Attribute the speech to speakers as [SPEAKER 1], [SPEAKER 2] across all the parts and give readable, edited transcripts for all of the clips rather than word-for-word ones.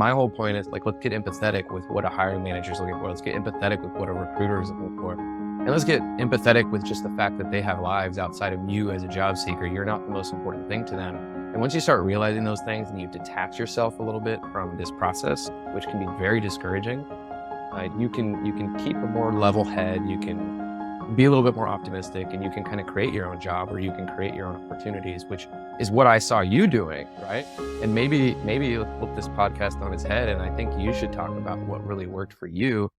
[SPEAKER 1] my whole point is like, let's get empathetic with what a hiring manager is looking for. Let's get empathetic with what a recruiter is looking for. And let's get empathetic with just the fact that they have lives outside of you as a job seeker. You're not the most important thing to them. And once you start realizing those things and you detach yourself a little bit from this process, which can be very discouraging, you can keep a more level head, you can be a little bit more optimistic, and you can kind of create your own job, or you can create your own opportunities, which is what I saw you doing, right? And maybe you'll flip this podcast on its head, and I think you should talk about what really worked for you.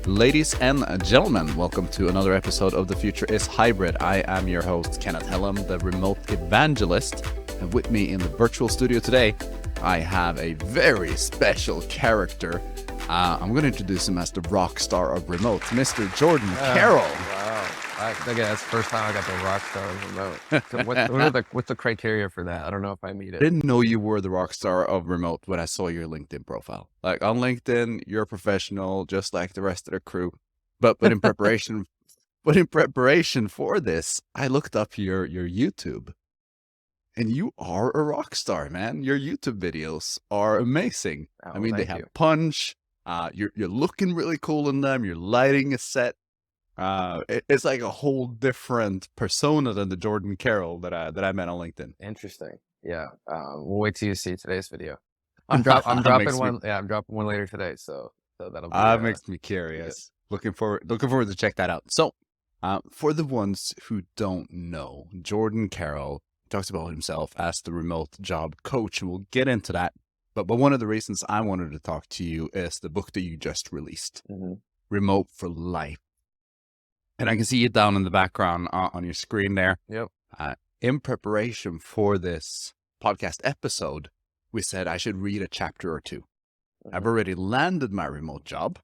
[SPEAKER 2] Ladies and gentlemen, welcome to another episode of The Future is Hybrid. I am your host, Kenneth Hellem, the remote evangelist. And with me in the virtual studio today, I have a very special character. I'm going to introduce him as the Rockstar of remote, Mr. Jordan Carroll.
[SPEAKER 1] Wow. That's the first time I got the Rockstar of remote. So what's the criteria for that? I don't know if I meet it.
[SPEAKER 2] I didn't know you were the Rockstar of remote when I saw your LinkedIn profile. Like on LinkedIn, you're a professional, just like the rest of the crew. But in preparation, for this, I looked up your YouTube. And you are a rock star, man. Your YouTube videos are amazing.
[SPEAKER 1] Oh,
[SPEAKER 2] I mean, they have
[SPEAKER 1] you.
[SPEAKER 2] punch. You're looking really cool in them. You're lighting a set. It's like a whole different persona than the Jordan Carroll that I met on LinkedIn.
[SPEAKER 1] Interesting. Yeah. We'll wait till you see today's video. I'm dropping one. Yeah, I'm dropping one later today. So that'll be.
[SPEAKER 2] Makes me curious. Looking forward to check that out. So, for the ones who don't know, Jordan Carroll talks about himself as the remote job coach, and we'll get into that. But one of the reasons I wanted to talk to you is the book that you just released, Remote for Life. And I can see it down in the background on your screen there.
[SPEAKER 1] Yep.
[SPEAKER 2] In preparation for this podcast episode, we said I should read a chapter or two. I've already landed my remote job,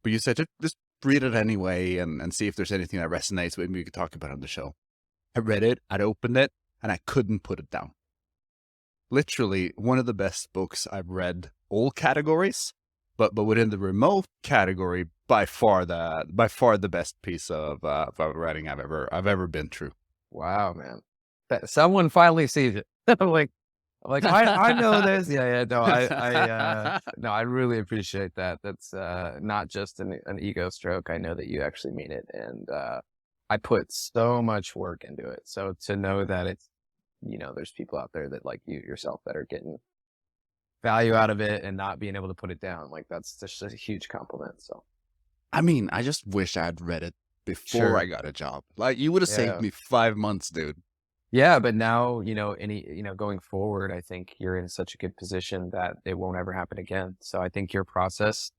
[SPEAKER 2] but you said just read it anyway and see if there's anything that resonates with me we could talk about on the show. I read it, I'd opened it, and I couldn't put it down. Literally one of the best books I've read, all categories, but within the remote category, by far the best piece of writing I've ever been through.
[SPEAKER 1] Wow, man! Someone finally sees it. I'm like, I know this. Yeah. No, I really appreciate that. That's not just an ego stroke. I know that you actually mean it, and I put so much work into it. So to know that it's, there's people out there that like you yourself that are getting value out of it and not being able to put it down, like that's just a huge compliment. So,
[SPEAKER 2] I mean, I just wish I'd read it before I got a job. Like you would have saved me 5 months, dude.
[SPEAKER 1] Yeah, but now, going forward, I think you're in such a good position that it won't ever happen again. So I think your process,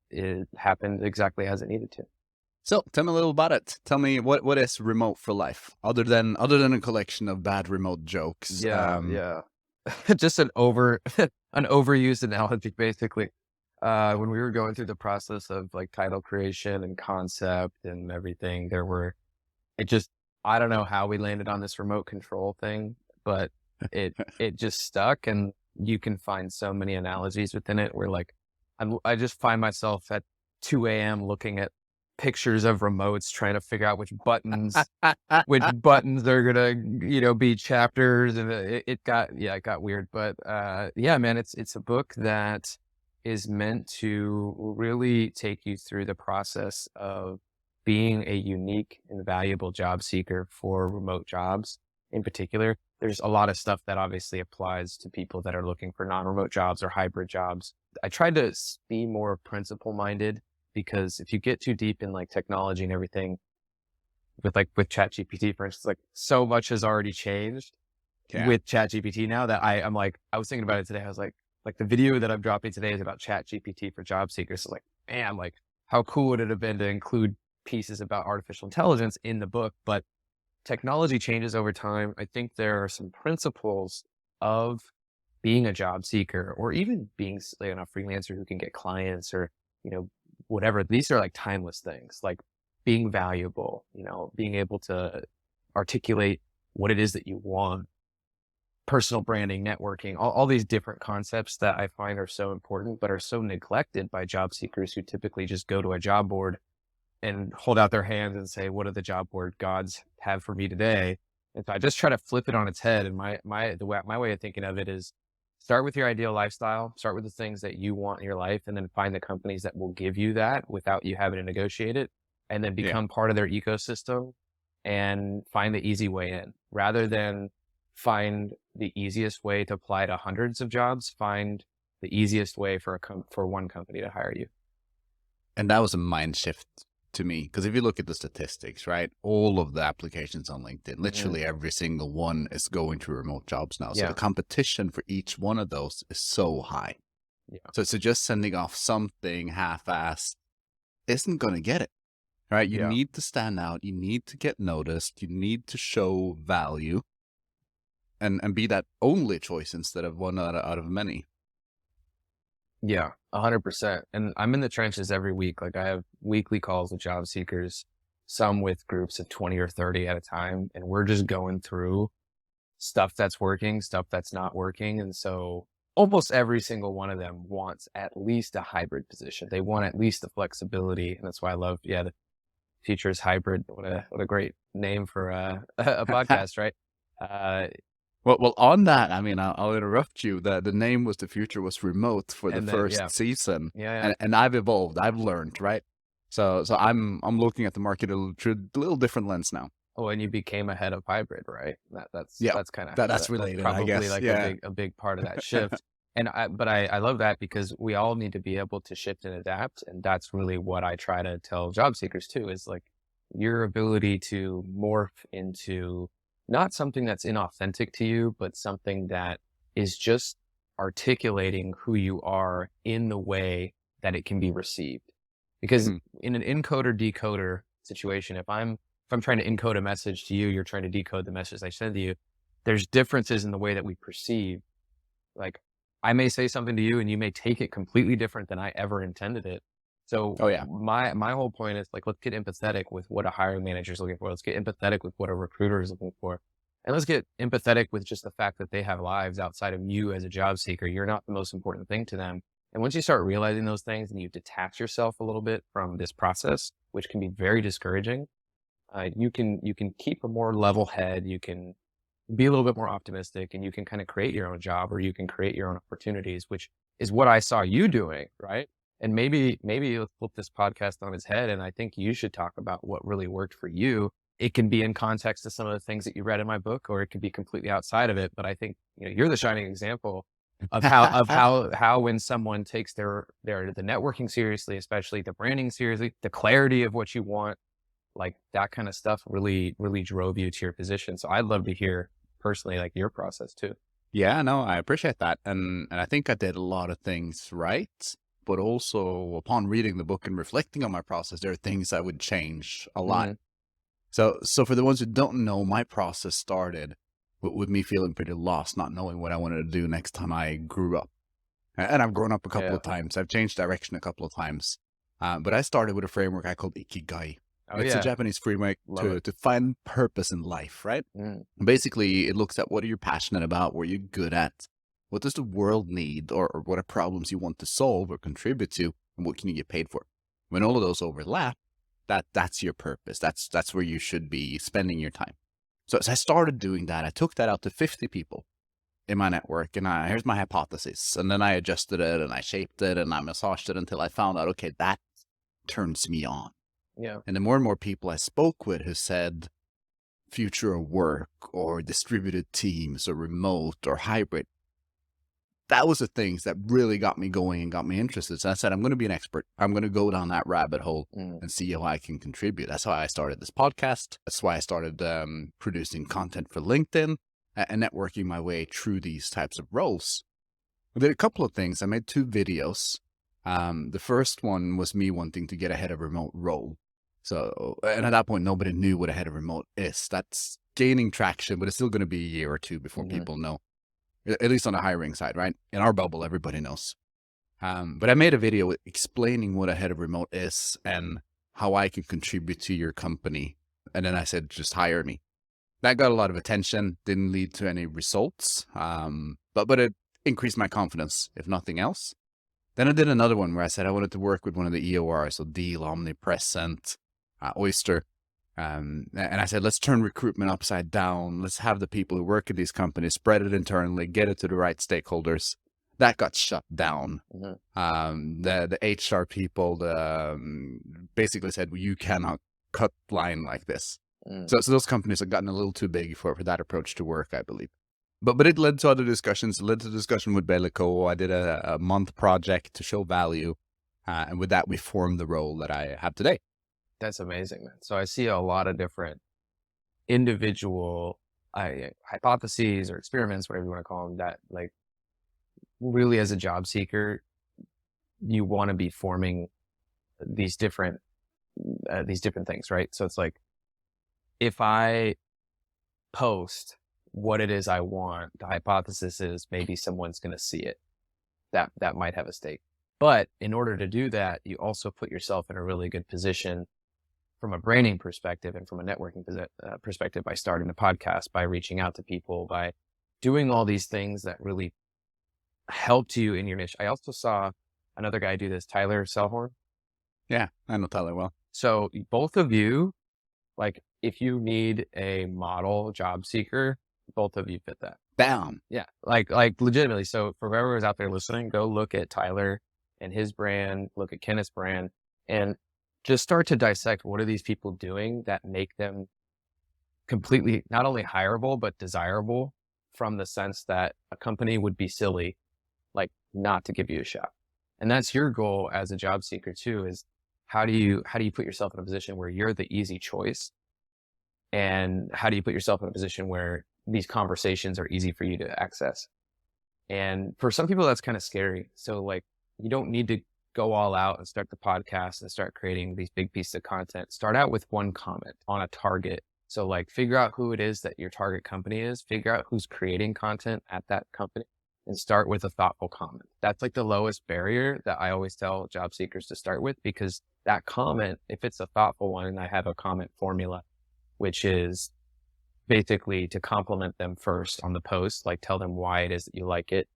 [SPEAKER 1] it happened exactly as it needed to.
[SPEAKER 2] So tell me a little about it. Tell me what is Remote for Life, other than a collection of bad remote jokes.
[SPEAKER 1] Yeah. Just an overused analogy, basically. When we were going through the process of like title creation and concept and everything, I don't know how we landed on this remote control thing, but it just stuck, and you can find so many analogies within it where like, I just find myself at 2 a.m. looking at pictures of remotes, trying to figure out which buttons are gonna, be chapters, and it got weird. But man, it's a book that is meant to really take you through the process of being a unique and valuable job seeker for remote jobs. In particular, there's a lot of stuff that obviously applies to people that are looking for non-remote jobs or hybrid jobs. I tried to be more principle minded, because if you get too deep in like technology and everything, with ChatGPT, for instance, like so much has already changed with ChatGPT now that I was thinking about it today. I was like the video that I'm dropping today is about ChatGPT for job seekers. So like, man, like how cool would it have been to include pieces about artificial intelligence in the book? But technology changes over time. I think there are some principles of being a job seeker, or even being a freelancer who can get clients, or, whatever. These are like timeless things, like being valuable, being able to articulate what it is that you want, personal branding, networking, all these different concepts that I find are so important, but are so neglected by job seekers who typically just go to a job board and hold out their hands and say, what do the job board gods have for me today? And so I just try to flip it on its head. And my way of thinking of it is, start with your ideal lifestyle, start with the things that you want in your life, and then find the companies that will give you that without you having to negotiate it, and then
[SPEAKER 2] Yeah.
[SPEAKER 1] become part of their ecosystem and find the easy way in rather than find the easiest way to apply to hundreds of jobs. Find the easiest way for for one company to hire you.
[SPEAKER 2] And that was a mind shift to me. Because if you look at the statistics, right, all of the applications on LinkedIn,
[SPEAKER 1] Mhm.
[SPEAKER 2] literally every single one is going to remote jobs now. So the
[SPEAKER 1] Yeah.
[SPEAKER 2] competition for each one of those is so high.
[SPEAKER 1] Yeah.
[SPEAKER 2] So just sending off something half-assed isn't going to get it, right? You
[SPEAKER 1] Yeah.
[SPEAKER 2] need to stand out. You need to get noticed. You need to show value and be that only choice instead of one out of many.
[SPEAKER 1] Yeah, 100%. And I'm in the trenches every week. Like I have weekly calls with job seekers, some with groups of 20 or 30 at a time. And we're just going through stuff that's working, stuff that's not working. And so almost every single one of them wants at least a hybrid position. They want at least the flexibility. And that's why I love, yeah, the future is hybrid. What a great name for a podcast, right? Uh,
[SPEAKER 2] Well, on that, I mean, I'll interrupt you. The name was The Future Was Remote for the
[SPEAKER 1] and then,
[SPEAKER 2] first
[SPEAKER 1] yeah,
[SPEAKER 2] season,
[SPEAKER 1] yeah, yeah.
[SPEAKER 2] and I've evolved. I've learned, right? So I'm looking at the market through a little different lens now.
[SPEAKER 1] Oh, and you became a head of hybrid, right?
[SPEAKER 2] Yeah,
[SPEAKER 1] That's kind of
[SPEAKER 2] that's
[SPEAKER 1] that's
[SPEAKER 2] related, I
[SPEAKER 1] probably
[SPEAKER 2] guess.
[SPEAKER 1] like
[SPEAKER 2] Yeah.
[SPEAKER 1] a big part of that shift. And I love that because we all need to be able to shift and adapt, and that's really what I try to tell job seekers too. Is like your ability to morph into not something that's inauthentic to you, but something that is just articulating who you are in the way that it can be received. Because
[SPEAKER 2] Mhm.
[SPEAKER 1] in an encoder decoder situation, if I'm trying to encode a message to you, you're trying to decode the message I send to you. There's differences in the way that we perceive. Like I may say something to you and you may take it completely different than I ever intended it. So
[SPEAKER 2] Oh yeah.
[SPEAKER 1] my whole point is like, let's get empathetic with what a hiring manager is looking for. Let's get empathetic with what a recruiter is looking for. And let's get empathetic with just the fact that they have lives outside of you as a job seeker. You're not the most important thing to them. And once you start realizing those things and you detach yourself a little bit from this process, which can be very discouraging, you can keep a more level head. You can be a little bit more optimistic, and you can kind of create your own job or you can create your own opportunities, which is what I saw you doing, right? And maybe let's flip this podcast on its head. And I think you should talk about what really worked for you. It can be in context to some of the things that you read in my book, or it could be completely outside of it. But I think you're the shining example of how when someone takes the networking seriously, especially the branding seriously, the clarity of what you want, like that kind of stuff really drove you to your position. So I'd love to hear personally like your process too.
[SPEAKER 2] Yeah, no, I appreciate that, and I think I did a lot of things right, but also upon reading the book and reflecting on my process, there are things I would change a lot.
[SPEAKER 1] Mhm.
[SPEAKER 2] So for the ones who don't know, my process started with me feeling pretty lost, not knowing what I wanted to do next time I grew up. And I've grown up a couple
[SPEAKER 1] Yeah.
[SPEAKER 2] of times. I've changed direction a couple of times. But I started with a framework I called Ikigai.
[SPEAKER 1] Oh
[SPEAKER 2] It's a
[SPEAKER 1] yeah.
[SPEAKER 2] Japanese framework
[SPEAKER 1] Love it.
[SPEAKER 2] to find purpose in life, right?
[SPEAKER 1] Mm.
[SPEAKER 2] Basically, it looks at what are you passionate about, what are you good at, what does the world need, or what are problems you want to solve or contribute to, and what can you get paid for? When all of those overlap, that's your purpose. That's where you should be spending your time. So I started doing that. I took that out to 50 people in my network, and here's my hypothesis. And then I adjusted it, and I shaped it, and I massaged it until I found out, okay, that turns me on.
[SPEAKER 1] Yeah.
[SPEAKER 2] And the more and more people I spoke with who said future of work or distributed teams or remote or hybrid, that was the things that really got me going and got me interested. So I said, I'm going to be an expert. I'm going to go down that rabbit hole
[SPEAKER 1] Mm.
[SPEAKER 2] and see how I can contribute. That's why I started this podcast. That's why I started producing content for LinkedIn and networking my way through these types of roles. I did a couple of things. I made 2 videos. The first one was me wanting to get a head of remote role. So, and at that point, nobody knew what a head of remote is. That's gaining traction, but it's still going to be a year or 2 before
[SPEAKER 1] Mhm.
[SPEAKER 2] people know, at least on the hiring side, right? In our bubble, everybody knows. But I made a video explaining what a head of remote is and how I can contribute to your company. And then I said, just hire me. That got a lot of attention, didn't lead to any results, but it increased my confidence, if nothing else. Then I did another one where I said I wanted to work with one of the EORs, so Deal, Omnipresent, Oyster, And I said, let's turn recruitment upside down. Let's have the people who work at these companies spread it internally, get it to the right stakeholders. That got shut down. The HR people basically said, well, you cannot cut line like this. So those companies have gotten a little too big for that approach to work, I believe. But it led to other discussions. It led to discussion with Bellico. I did a month project to show value. And with that, we formed the role that I have today.
[SPEAKER 1] That's amazing, man. So I see a lot of different individual hypotheses or experiments, whatever you want to call them, that like really as a job seeker, you want to be forming these different things, right? So it's like, if I post what it is I want, the hypothesis is maybe someone's going to see it. That might have a stake. But in order to do that, you also put yourself in a really good position from a branding perspective and from a networking perspective by starting a podcast, by reaching out to people, by doing all these things that really helped you in your niche. I also saw another guy do this, Tyler Selhorn.
[SPEAKER 2] Yeah, I know Tyler well.
[SPEAKER 1] So both of you, like if you need a model job seeker, both of you fit that.
[SPEAKER 2] Bam.
[SPEAKER 1] Yeah, like legitimately. So for whoever is out there listening, go look at Tyler and his brand, look at Kenneth's brand, and just start to dissect what are these people doing that make them completely not only hireable, but desirable, from the sense that a company would be silly, like not to give you a shot. And that's your goal as a job seeker too, is how do you put yourself in a position where you're the easy choice? And how do you put yourself in a position where these conversations are easy for you to access? And for some people, that's kind of scary. So like, you don't need to go all out and start the podcast and start creating these big pieces of content. Start out with one comment on a target. So like, figure out who it is that your target company is, figure out who's creating content at that company, and start with a thoughtful comment. That's like the lowest barrier that I always tell job seekers to start with, because that comment, if it's a thoughtful one, and I have a comment formula, which is basically to compliment them first on the post, like tell them why it is that you like it.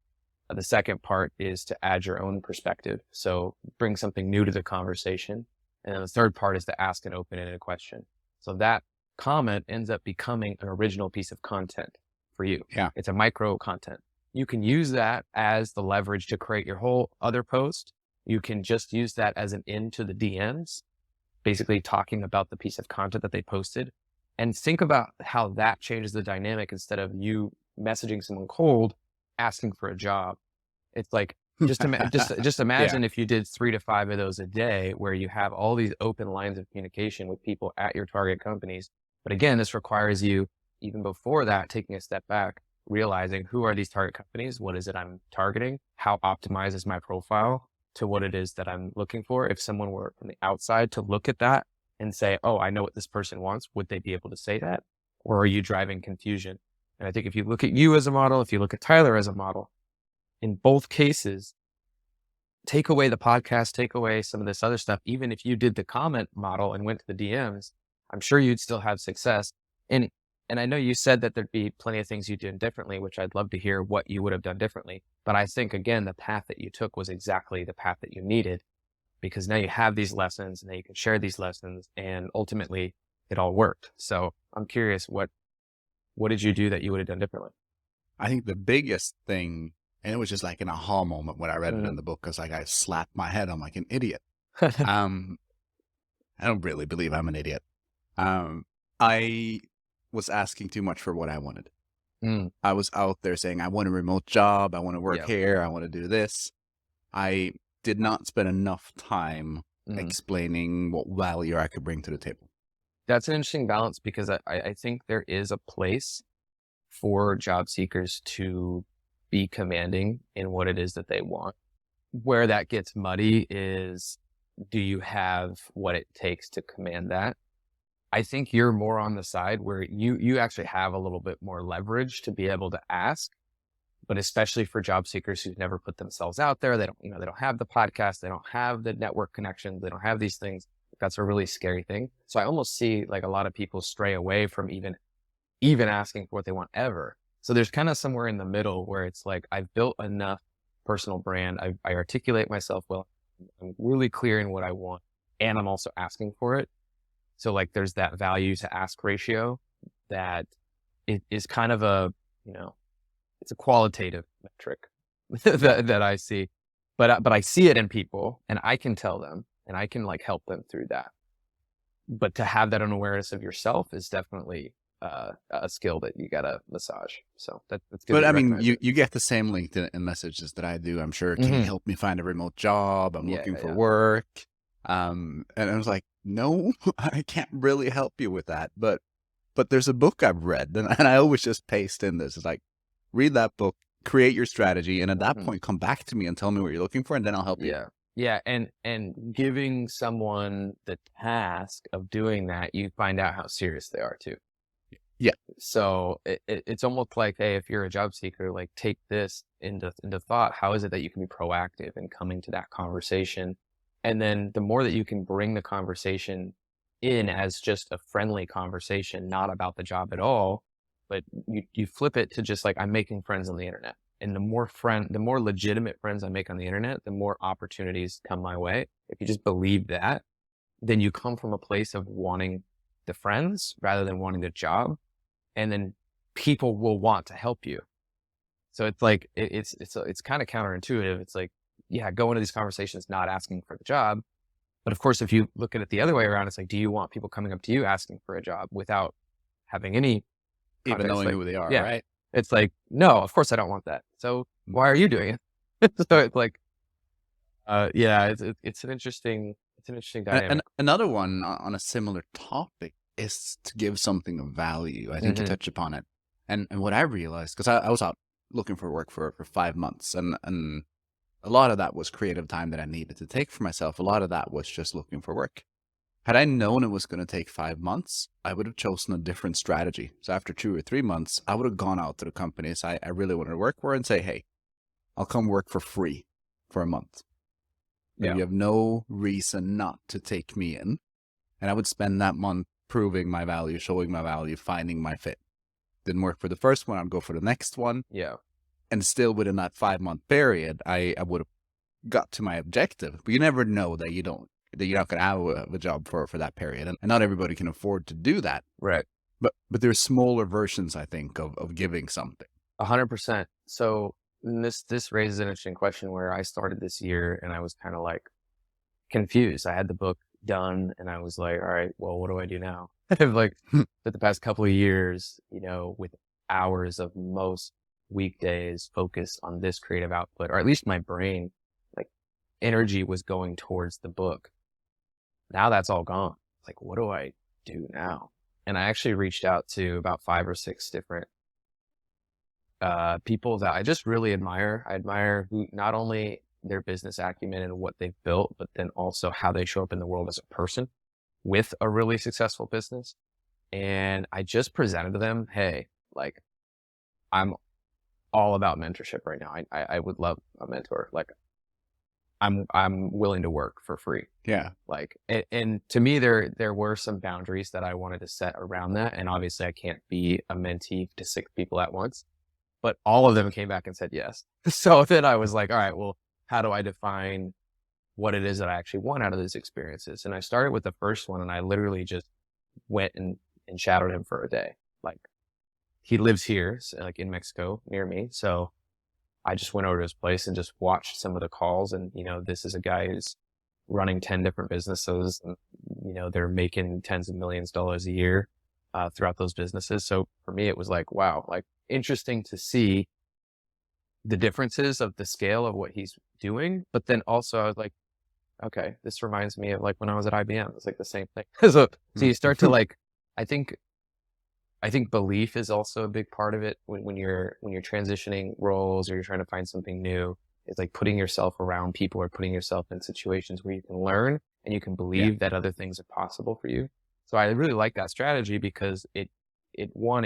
[SPEAKER 1] The second part is to add your own perspective. So bring something new to the conversation. And then the third part is to ask an open-ended question. So that comment ends up becoming an original piece of content for you.
[SPEAKER 2] Yeah.
[SPEAKER 1] It's a micro content. You can use that as the leverage to create your whole other post. You can just use that as an in to the DMs, basically talking about the piece of content that they posted. And think about how that changes the dynamic. Instead of you messaging someone cold, asking for a job. It's like, just imagine if you did 3 to 5 of those a day, where you have all these open lines of communication with people at your target companies. But again, this requires you, even before that, taking a step back, realizing who are these target companies? What is it I'm targeting? How optimized is my profile to what it is that I'm looking for? If someone were from the outside to look at that and say, oh, I know what this person wants, would they be able to say that? Or are you driving confusion? And I think if you look at you as a model, if you look at Tyler as a model, in both cases, take away the podcast, take away some of this other stuff. Even if you did the comment model and went to the DMs, I'm sure you'd still have success. And I know you said that there'd be plenty of things you did differently, which I'd love to hear what you would have done differently. But I think, again, the path that you took was exactly the path that you needed, because now you have these lessons and now you can share these lessons, and ultimately it all worked. So I'm curious, what did you do that you would have done differently?
[SPEAKER 2] I think the biggest thing, and it was just like an aha moment when I read it in the book, because like I slapped my head. I'm like an idiot. I don't really believe I'm an idiot. I was asking too much for what I wanted. I was out there saying, I want a remote job. I want to work here. I want to do this. I did not spend enough time explaining what value I could bring to the table.
[SPEAKER 1] That's an interesting balance, because I think there is a place for job seekers to be commanding in what it is that they want. Where that gets muddy is, do you have what it takes to command that? I think you're more on the side where you actually have a little bit more leverage to be able to ask, but especially for job seekers who've never put themselves out there, they don't have the podcast, they don't have the network connections, they don't have these things. That's a really scary thing. So I almost see like a lot of people stray away from even asking for what they want ever. So there's kind of somewhere in the middle where it's like, I've built enough personal brand. I articulate myself well. I'm really clear in what I want, and I'm also asking for it. So like there's that value to ask ratio that it is kind of a, you know, it's a qualitative metric that I see, but I see it in people and I can tell them and I can like help them through that. But to have that awareness of yourself is definitely a skill that you gotta massage. So that's good that
[SPEAKER 2] But
[SPEAKER 1] you
[SPEAKER 2] I mean,
[SPEAKER 1] recognize it.
[SPEAKER 2] you get the same LinkedIn messages that I do. I'm sure. Can you
[SPEAKER 1] Hmm.
[SPEAKER 2] help me find a remote job? I'm
[SPEAKER 1] Yeah,
[SPEAKER 2] looking for
[SPEAKER 1] yeah.
[SPEAKER 2] work. And I was like, no, I can't really help you with that. But there's a book I've read, and I always just paste in this. It's like, read that book, create your strategy, and at that
[SPEAKER 1] Hmm.
[SPEAKER 2] point, come back to me and tell me what you're looking for, and then I'll help you.
[SPEAKER 1] Yeah. Yeah. And giving someone the task of doing that, you find out how serious they are too.
[SPEAKER 2] Yeah.
[SPEAKER 1] So it's almost like, hey, if you're a job seeker, like take this into thought. How is it that you can be proactive in coming to that conversation? And then the more that you can bring the conversation in as just a friendly conversation, not about the job at all, but you flip it to just like, I'm making friends on the internet. And the more legitimate friends I make on the internet, the more opportunities come my way. If you just believe that, then you come from a place of wanting the friends rather than wanting the job, and then people will want to help you. So it's like it's kind of counterintuitive. It's like, yeah, go into these conversations not asking for the job, but of course, if you look at it the other way around, it's like, do you want people coming up to you asking for a job without having any
[SPEAKER 2] Even
[SPEAKER 1] context?
[SPEAKER 2] knowing
[SPEAKER 1] Like,
[SPEAKER 2] who they are,
[SPEAKER 1] yeah,
[SPEAKER 2] right?
[SPEAKER 1] it's like, no, of course I don't want that. So why are you doing it? So it's like, yeah, it's an interesting
[SPEAKER 2] And
[SPEAKER 1] dynamic.
[SPEAKER 2] another one on a similar topic is to give something of value. I think you
[SPEAKER 1] Hmm.
[SPEAKER 2] touch upon it. And what I realized, because I was out looking for work for 5 months, and a lot of that was creative time that I needed to take for myself. A lot of that was just looking for work. Had I known it was going to take 5 months, I would have chosen a different strategy. So after 2 or 3 months, I would have gone out to the companies I really wanted to work for and say, hey, I'll come work for free for a month.
[SPEAKER 1] Yeah,
[SPEAKER 2] You have no reason not to take me in. And I would spend that month proving my value, showing my value, finding my fit. Didn't work for the first one, I'd go for the next one.
[SPEAKER 1] yeah,
[SPEAKER 2] And still within that 5 month period, I would have got to my objective. But you never know that you're not going to have a job for that period. And not everybody can afford to do that.
[SPEAKER 1] right.
[SPEAKER 2] But there's smaller versions, I think, of giving something.
[SPEAKER 1] 100%. So this raises an interesting question where I started this year and I was kind of like confused. I had the book done and I was like, all right, well, what do I do now? I've like for the past couple of years, with hours of most weekdays focused on this creative output, or at least my brain, like energy was going towards the book. Now that's all gone. Like, what do I do now? And I actually reached out to about 5 or 6 different people that I just really admire. I admire who not only their business acumen and what they've built, but then also how they show up in the world as a person with a really successful business. And I just presented to them, hey, like I'm all about mentorship right now. I would love a mentor. Like I'm willing to work for free.
[SPEAKER 2] Yeah.
[SPEAKER 1] Like, and to me, there were some boundaries that I wanted to set around that. And obviously I can't be a mentee to 6 people at once, but all of them came back and said yes. So then I was like, all right, well, how do I define what it is that I actually want out of these experiences? And I started with the first one and I literally just went and shadowed him for a day. Like he lives here, so like in Mexico near me. So I just went over to his place and just watched some of the calls. And, this is a guy who's running 10 different businesses and, they're making tens of millions of dollars a year, throughout those businesses. So for me, it was like, wow, like interesting to see the differences of the scale of what he's doing. But then also I was like, okay, this reminds me of like when I was at IBM, it's like the same thing. So you start to like, I think, I think belief is also a big part of it when you're transitioning roles or you're trying to find something new. It's like putting yourself around people or putting yourself in situations where you can learn and you can
[SPEAKER 2] Yeah.
[SPEAKER 1] believe that other things are possible for you. So I really like that strategy because it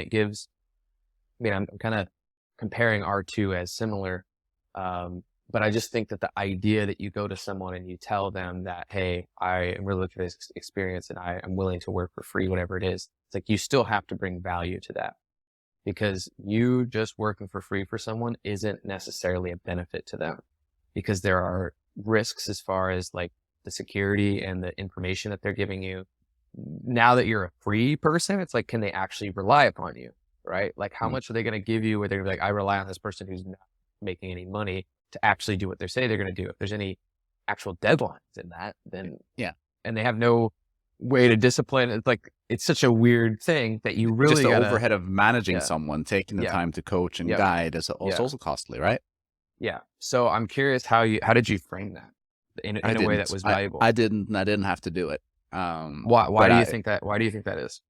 [SPEAKER 1] gives, I mean, I'm kind of comparing our two as similar. But I just think that the idea that you go to someone and you tell them that, hey, I am really looking for this experience and I am willing to work for free, whatever it is, it's like you still have to bring value to that because you just working for free for someone isn't necessarily a benefit to them because there are risks as far as like the security and the information that they're giving you. now that you're a free person, it's like, can they actually rely upon you, right? Like, how much are they going to give you where they're like, I rely on this person who's not making any money to actually do what they say they're going to do. If there's any actual deadlines in that, then
[SPEAKER 2] Yeah.
[SPEAKER 1] and they have no way to discipline. It's like, it's such a weird thing that you really
[SPEAKER 2] Just the
[SPEAKER 1] gotta,
[SPEAKER 2] overhead of managing
[SPEAKER 1] yeah,
[SPEAKER 2] someone, taking the
[SPEAKER 1] yeah,
[SPEAKER 2] time to coach and
[SPEAKER 1] yeah,
[SPEAKER 2] guide is
[SPEAKER 1] yeah,
[SPEAKER 2] also costly, right?
[SPEAKER 1] yeah. So I'm curious how did you frame that in
[SPEAKER 2] I
[SPEAKER 1] a way that
[SPEAKER 2] didn't.
[SPEAKER 1] was
[SPEAKER 2] I,
[SPEAKER 1] valuable?
[SPEAKER 2] I didn't. I didn't have to do it.
[SPEAKER 1] Why
[SPEAKER 2] But
[SPEAKER 1] do you think that? Why do you think that is?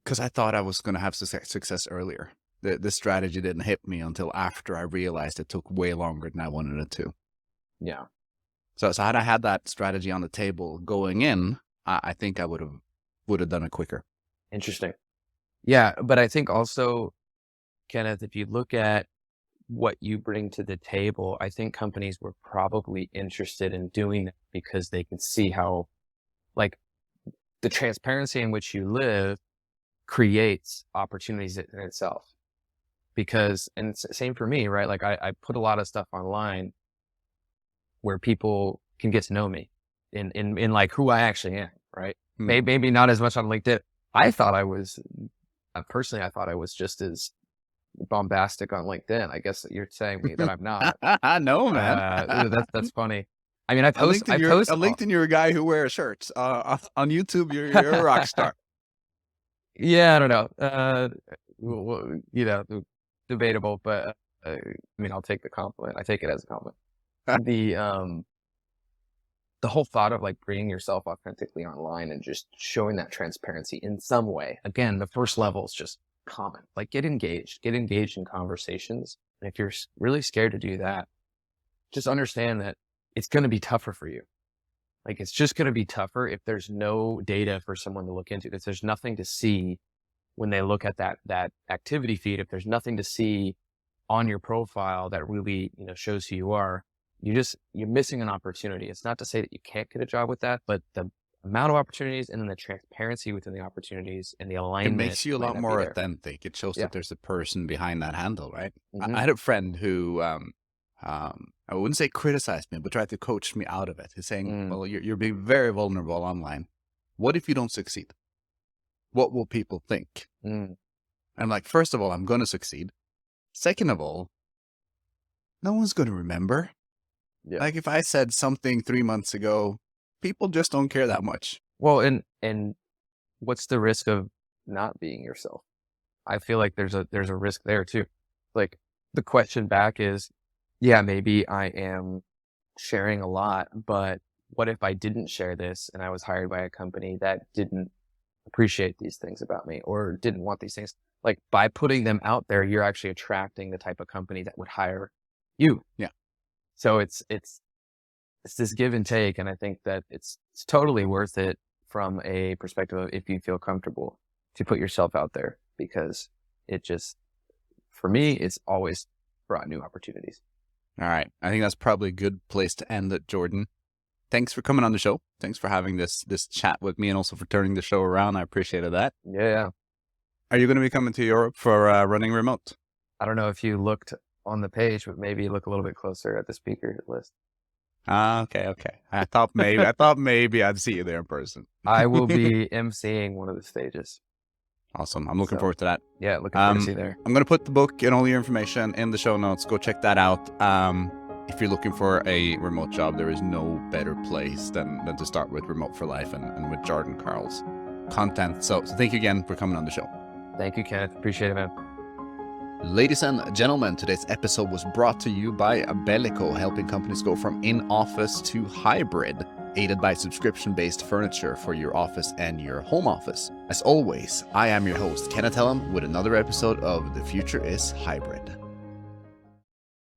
[SPEAKER 2] because I thought I was going to have success earlier. The strategy didn't hit me until after I realized it took way longer than I wanted it to.
[SPEAKER 1] Yeah.
[SPEAKER 2] So had I had that strategy on the table going in, I think I would have done it quicker.
[SPEAKER 1] Interesting. Yeah, but I think also, Kenneth, if you look at what you bring to the table, I think companies were probably interested in doing that because they can see how, like, the transparency in which you live creates opportunities in itself. Because, and it's the same for me, right? Like, I put a lot of stuff online where people can get to know me in like who I actually am, right? Maybe not as much on LinkedIn. I thought I was, personally, I thought I was just as bombastic on LinkedIn. I guess you're saying me that I'm not.
[SPEAKER 2] I know, man.
[SPEAKER 1] That's funny. I mean, I
[SPEAKER 2] On
[SPEAKER 1] post,
[SPEAKER 2] LinkedIn, you're a guy who wears shirts. On YouTube, you're a rock star.
[SPEAKER 1] yeah, I don't know. You know, debatable, but I mean, I'll take the compliment. I take it as a compliment. The whole thought of like bringing yourself authentically online and just showing that transparency in some way. Again, the first level is just comment, like get engaged in conversations. And if you're really scared to do that, just understand that it's going to be tougher for you. Like, it's just going to be tougher if there's no data for someone to look into, if there's nothing to see when they look at that activity feed, if there's nothing to see on your profile that really, you know, shows who you are, you're missing an opportunity. It's not to say that you can't get a job with that, but the amount of opportunities and then the transparency within the opportunities and the alignment.
[SPEAKER 2] It makes you a lot more authentic. It shows that there's a person behind that handle, right? I had a friend who, I wouldn't say criticized me, but tried to coach me out of it. He's saying, well, you're being very vulnerable online. What if you don't succeed? What will people think? I'm like, first of all, I'm going to succeed. Second of all, no one's going to remember. Yeah. Like if I said something 3 months ago, people just don't care that much.
[SPEAKER 1] Well, and what's the risk of not being yourself? I feel like there's a risk there too. Like, the question back is, yeah, maybe I am sharing a lot, but what if I didn't share this and I was hired by a company that didn't appreciate these things about me or didn't want these things? Like, by putting them out there, you're actually attracting the type of company that would hire you.
[SPEAKER 2] Yeah.
[SPEAKER 1] So it's this give and take. And I think that it's totally worth it from a perspective of, if you feel comfortable to put yourself out there, because it just, for me, it's always brought new opportunities.
[SPEAKER 2] All right. I think that's probably a good place to end it, Jordan. Thanks for coming on the show. Thanks for having this chat with me and also for turning the show around. I appreciated that.
[SPEAKER 1] Yeah.
[SPEAKER 2] Are you going to be coming to Europe for running remote?
[SPEAKER 1] I don't know if you looked on the page, but maybe look a little bit closer at the speaker list.
[SPEAKER 2] Okay. I thought maybe I'd see you there in person.
[SPEAKER 1] I will be emceeing one of the stages.
[SPEAKER 2] Awesome. I'm looking forward to that.
[SPEAKER 1] Yeah, looking forward to see you there.
[SPEAKER 2] I'm going to put the book and all your information in the show notes. Go check that out. If you're looking for a remote job, there is no better place than to start with Remote for Life and with Jordan Carroll's content. So thank you again for coming on the show.
[SPEAKER 1] Thank you, Kenneth. Appreciate it, man.
[SPEAKER 2] Ladies and gentlemen, today's episode was brought to you by Bellico, helping companies go from in-office to hybrid, aided by subscription-based furniture for your office and your home office. As always, I am your host, Kenneth Hellem, with another episode of The Future is Hybrid.